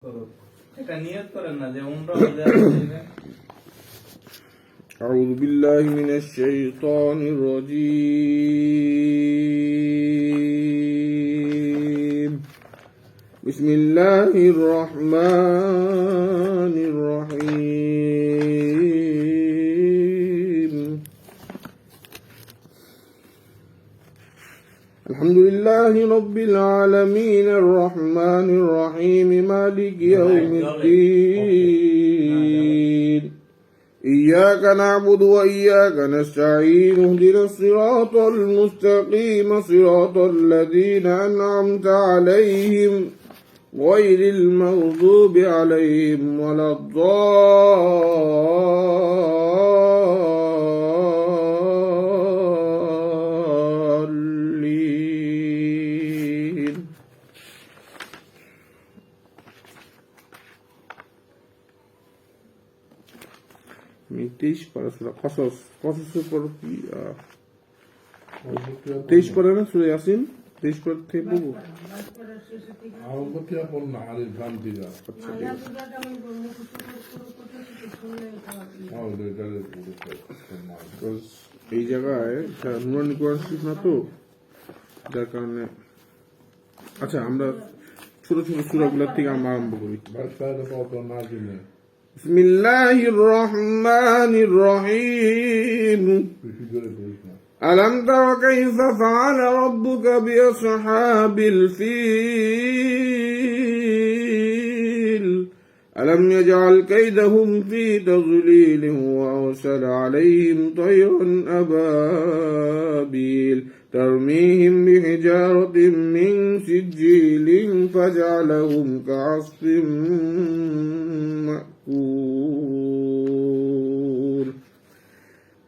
أعوذ بالله من الشيطان الرجيم بسم الله الرحمن الرحيم الحمد لله رب العالمين الرحمن الرحيم مالك يوم الدين إياك نعبد وإياك نستعين اهدنا الصراط المستقيم صراط الذين أنعمت عليهم غير المغضوب عليهم ولا الضالين तेईस पारा सूरा कसस कसस पर की 23 पारा ना सूरा यासीन 23 पर थे वो क्या बोलना हरी भ्रांति का এই জায়গায় নুরানি কোরআন শরীফ না তো যার কারণে আচ্ছা আমরা ছোট ছোট সূরাগুলোর থেকে আমরা আরম্ভ করি بسم الله الرحمن الرحيم ألم تر كيف فعل ربك بأصحاب الفيل ألم يجعل كيدهم في تضليل وأرسل عليهم طيرا أبابيل ترميهم بحجارة من سجيل فجعلهم كعصف مأكول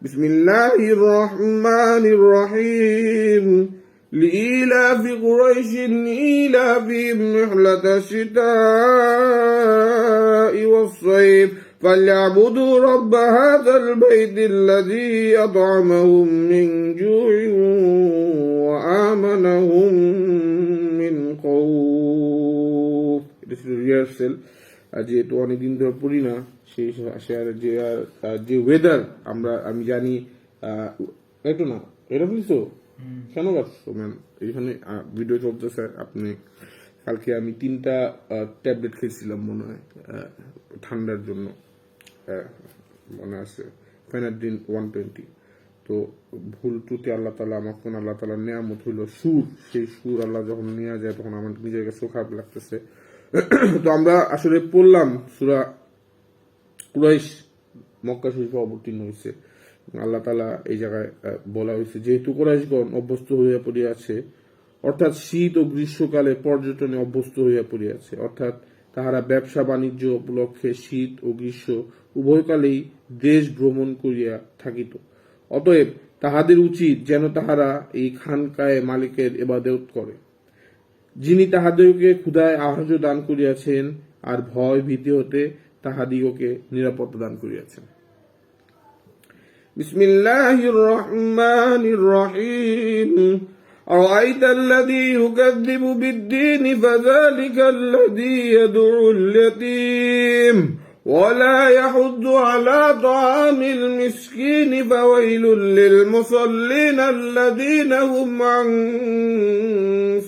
بسم الله الرحمن الرحيم لإيلاف قريش إيلافهم رحلة الشتاء والصيف فليعبدوا رب هذا البيت الذي أطعمهم من جوع وآمنهم من خوف. This is rehearsal. যেহেতু অনেকদিন ধরে পড়ি না সেই যে ওয়েদার আমি জানি একটু না এটা বুঝছো কেন গাচ্ছো ম্যাম এইখানে ভিডিও চলতেছে আপনি কালকে আমি 3টা ট্যাবলেট খেয়েছিলাম মনে হয় ঠান্ডার জন্য মনে আছে ফেনাডিন 120 তো ভুল ত্রুটি আল্লাহ তাআলা আমার কোন আল্লাহ তাআলার নিয়ামত হইল সুর সেই সুর আল্লাহ যখন নিয়ে যায় তখন আমার নিজের কাছে খারাপ লাগতেছে তো আমরা আসলে পড়লাম সূরা কুরাইশ মক্কা শরীফে অবতীর্ণ হয়েছে আল্লাহ তাআলা এই জায়গায় বলা হয়েছে যেহেতু কুরাইশগণ অভ্যস্ত হইয়া পড়িয়াছে অর্থাৎ শীত ও গ্রীষ্মকালে পর্যটনে অভ্যস্ত হইয়া পড়িয়াছে অর্থাৎ তাহারা ব্যবসা বাণিজ্য উপলক্ষে শীত ও গ্রীষ্ম উভয়কালেই দেশ ভ্রমণ করিয়া থাকিত অতএব তাহাদের উচিত যেন তাহারা এই খানকায়ে মালিকের ইবাদত করে যিনি তাহাদিগকে ক্ষুধায় আহার্য দান করিয়াছেন আর ভয় ভীতি হতে তাহাদিগকে নিরাপত্তা দান করিয়াছেন বিসমিল্লাহির রহমানির রহিম أرأيت الذي يكذب بالدين فذلك الذي يدعو اليتيم ولا يحض على طعام المسكين فويل للمصلين الذين هم عن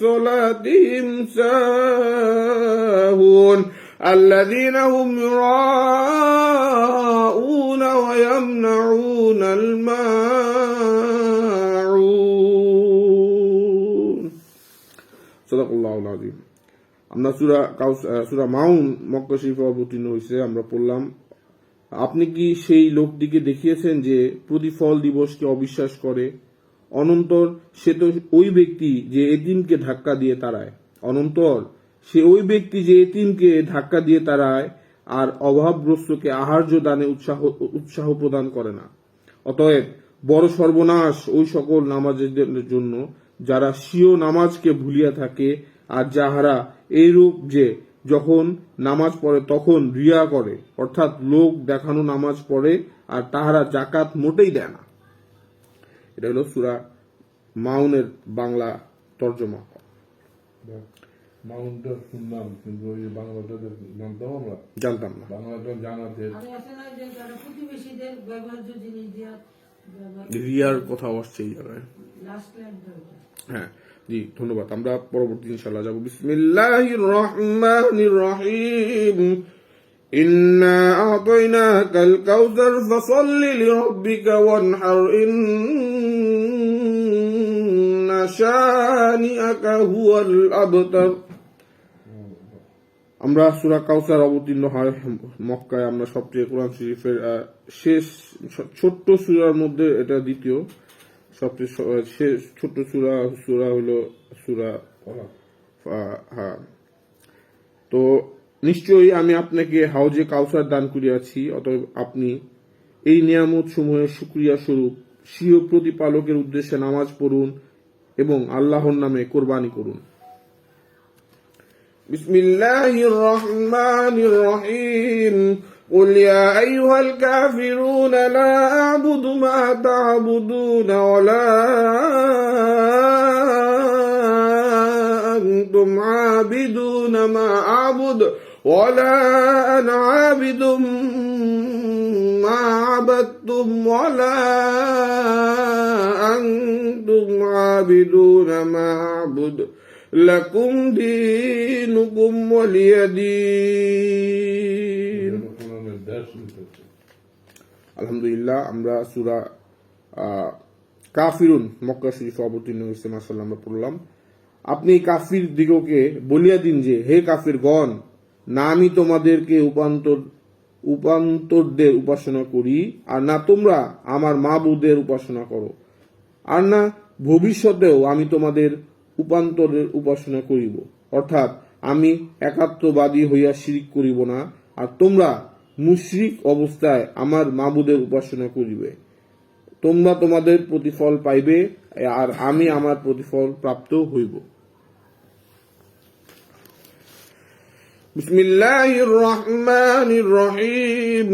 صلاتهم ساهون الذين هم يراءون ويمنعون الماعون صدق الله العظيم আমরা সূরা মাউন মক্কা শরীফে অবতীর্ণ হয়েছে আমরা পড়লাম আপনি কি সেই লোকটিকে দেখিয়েছেন যে প্রতিফল দিবসকে অবিশ্বাস করে অনন্তর সে তো ওই ব্যক্তি যে এতিমকে ধাক্কা দিয়ে তাড়ায় আর অভাবগ্রস্তকে আহার্য দানে উৎসাহ প্রদান করে না অতএব বড় সর্বনাশ ওই সকল নামাজীদের জন্য যারা স্বীয় নামাজকে ভুলিয়া থাকে আর যাহারা এইরূপ যে যখন নামাজ পড়ে তখন রিয়া করে অর্থাৎ লোক দেখানো নামাজ পড়ে আর তাহারা যাকাত মোটেই দেয় না এটা হলো সূরা মাউনের বাংলা তর্জমা মাউন্টটা শুনলাম, কিন্তু ওই যে বাংলাটা জানতাম আমরা, জানতাম না। বাংলাটা জানাতে আর আছে না যে যারা প্রতিবেশীদের ব্যবহার্য জিনিস দিয়া রিয়ার কথা আসছে এই জায়গায়। লাস্ট লাইন ধরে হ্যাঁ, জি ধন্যবাদ। আমরা পরবর্তী ইনশাআল্লাহ যাব। বিসমিল্লাহির রহমানির রহিম। ইন্না আ'তাইনাকাল কাউসার ফাসাল্লি লিরাব্বিকা ওয়ানহার ইন্না শানিআকা হুয়াল আবতার। আমরা সূরা কাউসার অবতীর্ণ হয় মক্কায়। আমরা সবচেয়ে কোরআন শরীফের শেষ ছোট্ট সূরার মধ্যে এটা দ্বিতীয় সবচেয়ে শেষ ছোট্ট সূরা হলো সূরা হ্যাঁ। তো নিশ্চয়ই আমি আপনাকে হাউজে কাউসার দান করিয়াছি, অতএব আপনি এই নিয়ামত সমূহের শুকরিয়া স্বরূপ স্বীয় প্রতিপালকের উদ্দেশ্যে নামাজ পড়ুন এবং আল্লাহর নামে কোরবানি করুন। বিসমিল্লাহির রহমানির রহিম। قل يا أيها الكافرون لا أعبد ما تعبدون ولا أنتم عابدون ما أعبد ولا أنا عابد ما عبدتم ولا أنتم عابدون ما أعبد لكم دينكم ولي دين। আলহামদুলিল্লাহ, আমরা সূরা কাফিরুন মক্কা শরীফে অবতীর্ণ হয়েছে মাশাআল্লাহ আমরা পড়লাম। আপনি কাফির দিগকে বলিয়া দিন যে, হে কাফিরগণ, না আমি তোমাদেরকে উপান্তরদের উপাসনা করি, আর না তোমরা আমার মাবুদের উপাসনা করো, আর না ভবিষ্যতেও আমি তোমাদের উপান্তরের উপাসনা করিব। অর্থাৎ আমি একাত্মবাদী হইয়া শিরিক করিব না, আর তোমরা মুশরিক অবস্থায় আমার মাবুদের উপাসনা করিবে। তোমরা তোমাদের প্রতিফল পাইবে, আর আমি আমার প্রতিফল প্রাপ্ত হইব। বিসমিল্লাহির রহমানির রহিম।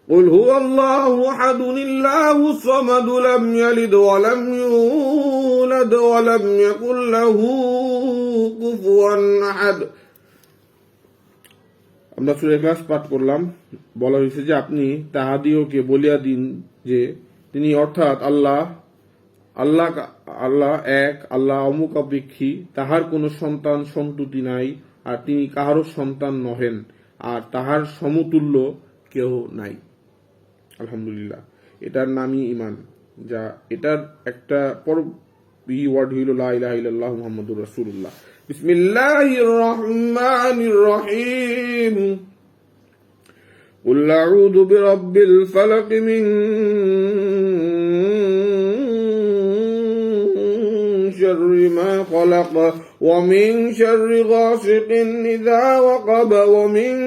قل هو الله أحد الله الصمد لم يلد ولم يولد ولم يكن له كفوا أحد। আমরা সূরা ইখলাস পাঠ করলাম। বলা হয়েছে যে আপনি তাহাদিওকে বলিয়া দিন যে তিনি অর্থাৎ আল্লাহ এক, আল্লাহ অমুখাপেক্ষী, তাহার কোনো সন্তান সন্ততি নাই, আর তিনি কাহারও সন্তান নহেন, আর তাহার সমতুল্য কেউ নাই। আলহামদুলিল্লাহ, এটার নামই ঈমান। যা এটার একটা ওয়ার্ড হইল লা ইলাহা ইল্লাল্লাহু মুহাম্মাদুর রাসূলুল্লাহ। বিসমিল্লাহির রহমানির রহিম। কুল আউযু বিরাব্বিল ফালাক মিন শাররি মা খালাক ওয়া মিন শাররি গাসিকিন ইযা ওয়াকাব ওয়া মিন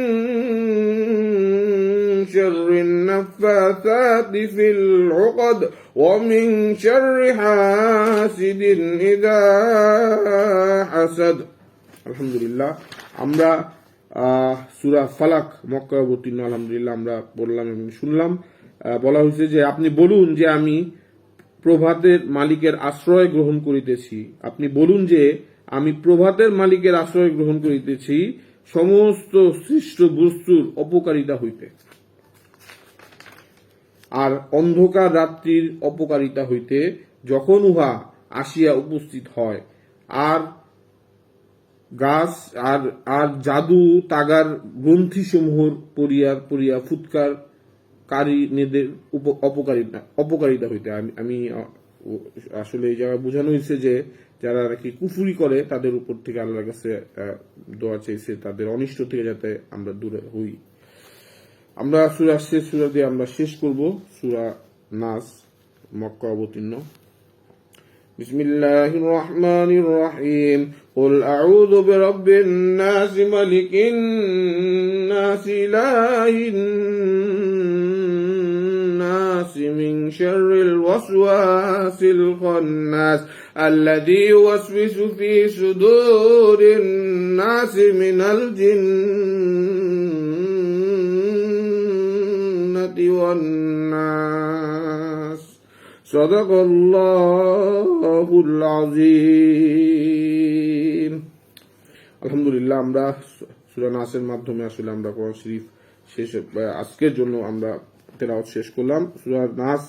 شر النفاثات في العقد ومن شر حاسد إذا حسد। আলহামদুলিল্লাহ, আমরা সূরা ফালাক মক্কা অবতীর্ণ আলহামদুলিল্লাহ আমরা পড়লাম এবং শুনলাম। বলা হয়েছে যে আপনি বলুন যে আমি প্রভাতের মালিকের আশ্রয় গ্রহণ করিতেছি। আপনি বলুন যে আমি প্রভাতের মালিকের আশ্রয় গ্রহণ করিতেছি সমস্ত সৃষ্ট বস্তুর অপকারিতা হইতে, আর অন্ধকার রাত্রির অপকারিতা হইতে যখন উহা আসিয়া উপস্থিত হয়, আর গাছ আর জাদু তাগার গ্রন্থিসমূহর পরিয়া ফুৎকারকারীদের অপকারিতা হইতে। আমি আসলে এই জায়গায় বোঝানো হয়েছে যে যারা নাকি কুফরি করে তাদের উপর থেকে আল্লাহর কাছে দোয়া চাইছে তাদের অনিষ্ট থেকে যাতে আমরা দূরে হই। আমরা সূরা দিয়ে আমরা শেষ করব। সূরা নাস মক্কা অবতীর্ণ। বিসমিল্লাহির রহমানির রহিম। কুল আউযু বিরাব্বিন নাস মালিকিন নাস ইলাহিন নাস মিন শাররিল ওয়াসওয়াসিল খান্নাস আল্লাযী ইউওয়াসওয়িসু ফী সুদুরিন নাস মিনাল জিন্নাতি ওয়ান নাস। সাদাকাল্লাহুল আযীম। আলহামদুলিল্লাহ, আমরা সূরা নাসের মাধ্যমে আসলে আমরা কোরআন শরীফ শেষ আজকের জন্য আমরা তেলাওয়াত শেষ করলাম। সূরা নাস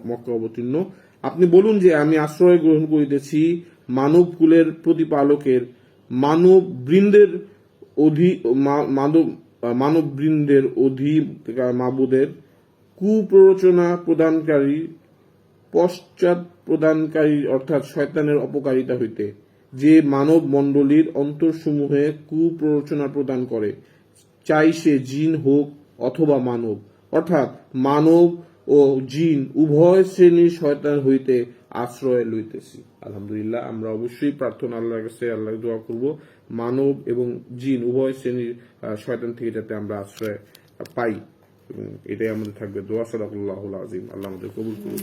মক্কা অবতীর্ণ। আপনি বলুন যে আমি আশ্রয় গ্রহণ করিতেছি মানব কুলের প্রতিপালকের মানব বৃন্দের মাবুদের কুপ্ররোচনা প্রদানকারী পশ্চাৎ প্রদানকারী অর্থাৎ শয়তানের অপকারিতা হইতে, যে মানব মণ্ডলীর অন্তরসমূহে কুপ্ররোচনা প্রদান করে, চাই সে জিন হোক অথবা মানব, অর্থাৎ মানব ও জিন উভয় শ্রেণীর শয়তান হইতে আশ্রয় লইতেছি। আলহামদুলিল্লাহ, আমরা অবশ্যই প্রার্থনা আল্লাহর কাছে আল্লাহ দোয়া করব মানব এবং জিন উভয় শ্রেণীর শয়তান থেকে যাতে আমরা আশ্রয় পাই, এবং এটাই আমাদের থাকবে দোয়া। সাদাকাল্লাহুল আযীম। আল্লাহ আমাদের কবুল করুন।